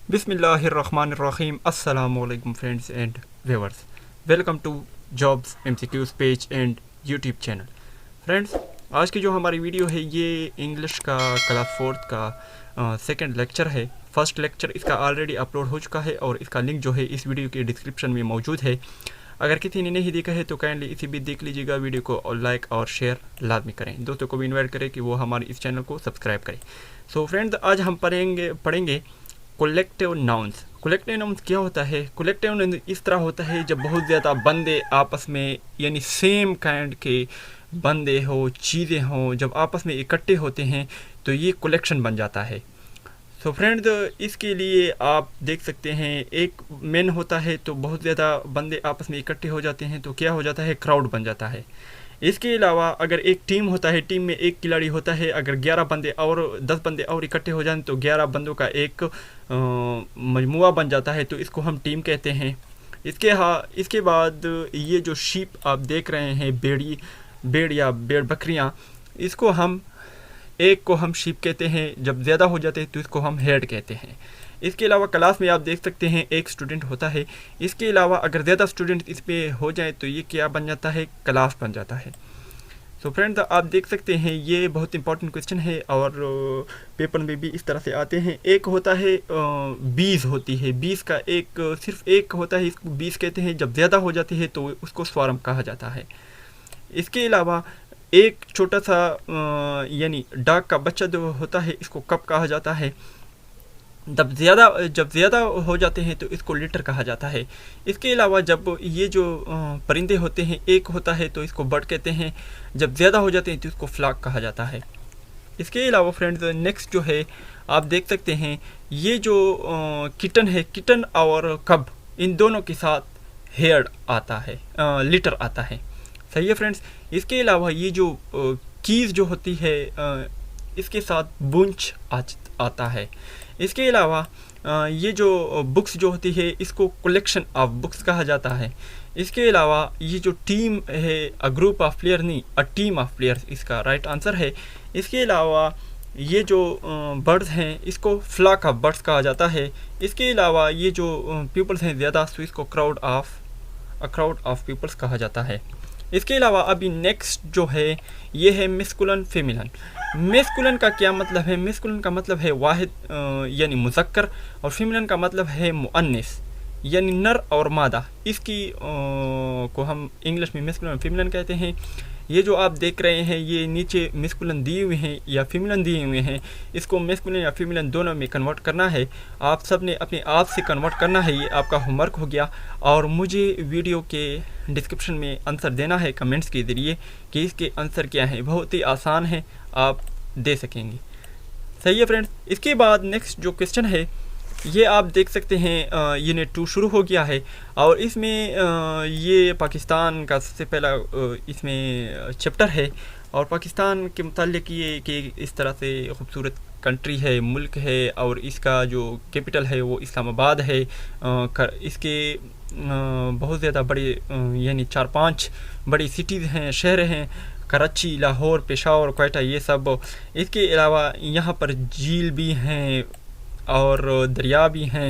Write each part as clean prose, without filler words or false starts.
बिस्मिल्लाहिर्रहमानिर्रहीम। अस्सलामुअलैकुम friends and viewers, welcome to jobs MCQz page and YouTube channel. Friends, आज की जो हमारी वीडियो है ये इंग्लिश का क्लास 4 का सेकंड लेक्चर है। फर्स्ट लेक्चर इसका ऑलरेडी अपलोड हो चुका है और इसका लिंक जो है इस वीडियो के डिस्क्रिप्शन में मौजूद है। अगर किसी ने नहीं देखा है तो काइंडली इसी भी देख लीजिएगा। वीडियो को और लाइक और शेयर लाजमी करें, दोस्तों को भी इन्वाइट करें कि वो हमारे इस चैनल को सब्सक्राइब करें। सो फ्रेंड्स, आज हम पढ़ेंगे कलेक्टिव नाउन्स। कलेक्टिव नाउन्स क्या होता है? कलेक्टिव नाउन्स इस तरह होता है जब बहुत ज़्यादा बंदे आपस में, यानी सेम काइंड के बंदे हो, चीज़ें हों, जब आपस में इकट्ठे होते हैं तो ये कलेक्शन बन जाता है। सो फ्रेंड्स, इसके लिए आप देख सकते हैं एक मेन होता है तो बहुत ज़्यादा बंदे आपस में इकट्ठे हो जाते हैं तो क्या हो जाता है? क्राउड बन जाता है। इसके अलावा अगर एक टीम होता है, टीम में एक खिलाड़ी होता है, अगर 11 बंदे और 10 बंदे और इकट्ठे हो जाएं तो 11 बंदों का एक मजमुआ बन जाता है, तो इसको हम टीम कहते हैं। इसके बाद ये जो शीप आप देख रहे हैं, भेड़ या भेड़ बकरियां, इसको हम एक को हम शीप कहते हैं, जब ज़्यादा हो जाते हैं तो इसको हम हेड कहते हैं। इसके अलावा क्लास में आप देख सकते हैं एक स्टूडेंट होता है। इसके अलावा अगर ज़्यादा स्टूडेंट इस पर हो जाए तो ये क्या बन जाता है? क्लास बन जाता है। सो फ्रेंड्स, आप देख सकते हैं ये बहुत इंपॉर्टेंट क्वेश्चन है और पेपर में भी इस तरह से आते हैं। एक होता है बीस होती है, बीस का एक सिर्फ एक होता है, इसको बीस कहते हैं। जब ज़्यादा हो जाती है तो उसको स्वारम कहा जाता है। इसके अलावा एक छोटा सा यानी डाक का बच्चा जो होता है इसको कब कहा जाता है? जब ज़्यादा हो जाते हैं तो इसको लिटर कहा जाता है। इसके अलावा जब ये जो परिंदे होते हैं, एक होता है तो इसको बर्ड कहते हैं, जब ज़्यादा हो जाते हैं तो इसको फ्लॉक कहा जाता है। इसके अलावा फ्रेंड्स, नेक्स्ट जो है आप देख सकते हैं ये जो किटन है, किटन और कब, इन दोनों के साथ हेयर आता है, लिटर आता है। सही है फ्रेंड्स। इसके अलावा ये जो कीज़ जो होती है इसके साथ बुंच आता है। इसके अलावा ये जो बुक्स जो होती है इसको कलेक्शन ऑफ बुक्स कहा जाता है। इसके अलावा ये जो टीम है, अ ग्रुप ऑफ प्लेयर नहीं, अ टीम ऑफ प्लेयर्स इसका राइट आंसर है। इसके अलावा ये जो बर्ड्स हैं इसको फ्लॉक ऑफ बर्ड्स कहा जाता है। इसके अलावा ये जो पीपल्स हैं ज़्यादा तो इसको क्राउड ऑफ पीपल्स कहा जाता है। इसके अलावा अभी नेक्स्ट जो है ये है मैस्कुलिन फेमिनिन। मैस्कुलिन का क्या मतलब है? मैस्कुलिन का मतलब है वाहिद यानी मुज़क्कर, और फेमिनिन का मतलब है मुअन्निस यानी नर और मादा। इसकी को हम इंग्लिश में मैस्कुलिन और फेमिनिन कहते हैं। ये जो आप देख रहे हैं ये नीचे मैस्कुलिन दिए हुए हैं या फेमिनिन दिए हुए हैं, इसको मैस्कुलिन या फेमिनिन दोनों में कन्वर्ट करना है। आप सब ने अपने आप से कन्वर्ट करना है, ये आपका होमवर्क हो गया। और मुझे वीडियो के डिस्क्रिप्शन में आंसर देना है कमेंट्स के ज़रिए कि इसके आंसर क्या है। बहुत ही आसान है, आप दे सकेंगे। सही है फ्रेंड्स। इसके बाद नेक्स्ट जो क्वेश्चन है ये आप देख सकते हैं यूनिट 2 शुरू हो गया है और इसमें ये पाकिस्तान का सबसे पहला इसमें चैप्टर है और पाकिस्तान के मुताल्लिक ये कि इस तरह से खूबसूरत कंट्री है, मुल्क है, और इसका जो कैपिटल है वो इस्लामाबाद है। इसके बहुत ज़्यादा बड़े यानी 4-5 बड़ी सिटीज़ हैं, शहर हैं, कराची, लाहौर, पेशावर, क्वेटा, ये सब। इसके अलावा यहाँ पर झील भी हैं और दरिया भी हैं।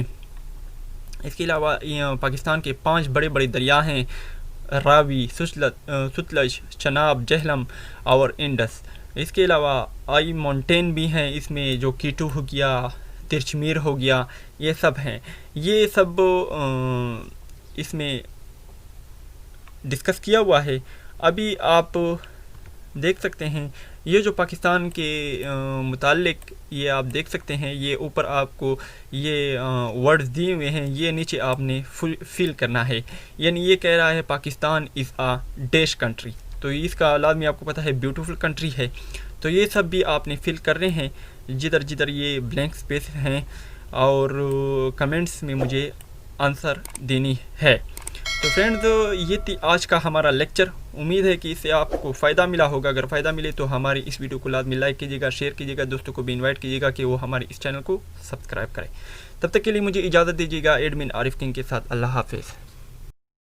इसके अलावा पाकिस्तान के 5 बड़े बड़े दरिया हैं, रावी, सुतलज, चनाब, जहलम और इंडस। इसके अलावा आई माउंटेन भी हैं इसमें, जो कीटू हो गया, तिरचमीर हो गया, ये सब हैं। ये सब इसमें डिस्कस किया हुआ है। अभी आप देख सकते हैं ये जो पाकिस्तान के मुताल्लिक ये आप देख सकते हैं, ये ऊपर आपको ये वर्ड्स दिए हुए हैं, ये नीचे आपने फिल करना है। यानी ये कह रहा है Pakistan is a dash country, तो इसका लाजमी आपको पता है ब्यूटीफुल कंट्री है। तो ये सब भी आपने फिल कर रहे हैं जिधर जिधर ये ब्लैंक स्पेस हैं, और कमेंट्स में मुझे आंसर देनी है। तो फ्रेंड्स, ये थी आज का हमारा लेक्चर। उम्मीद है कि इससे आपको फ़ायदा मिला होगा। अगर फ़ायदा मिले तो हमारी इस वीडियो को लाजमी लाइक कीजिएगा, शेयर कीजिएगा, दोस्तों को भी इनवाइट कीजिएगा कि वो हमारे इस चैनल को सब्सक्राइब करें। तब तक के लिए मुझे इजाज़त दीजिएगा एडमिन आरिफ किंग के साथ। अल्लाह हाफिज़।